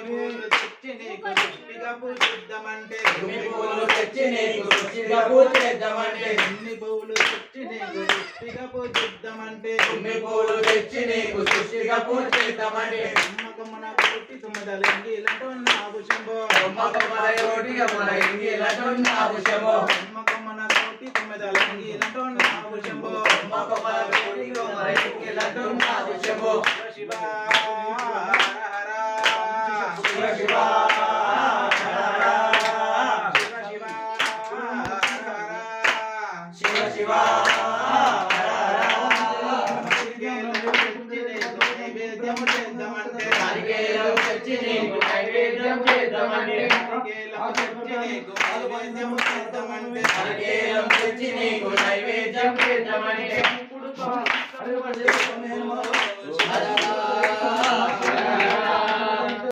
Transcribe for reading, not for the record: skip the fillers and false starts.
పూలు తెచ్చి నీకు పుష్టిగా పూజిద్దామంటే తుమ్మి పూలు తెచ్చి నీకు పుష్టిగా పూజిద్దామంటే తుమ్మి పూలు తెచ్చి నీకు పుష్టిగా పూజిద్దామంటే తుమ్మి పూలు తెచ్చి నీకు పుష్టిగా పూజిద్దామంటే అమ్మకమ్మన కోటి తుమ్మదలంగిలంటున్నావు శంభో అమ్మకమ్మన కోటిగా మన ఇంగిలంటున్నావు శంభో అమ్మకమ్మన కోటి తుమ్మదలంగిలంటున్నావు శంభో అమ్మకమ్మన కోటిగా మన ఇంగిలంటున్నావు శంభో శివ శివ శివ శివ శివ నైవేద్యము చేద్దామంటే నారికేలం తెచ్చి నీకు నైవేద్యం చేద్దామంటే నైవేద్యము చేద్దామంటే నారికేలం తెచ్చి నీకు నైవేద్యం చేద్దామంటే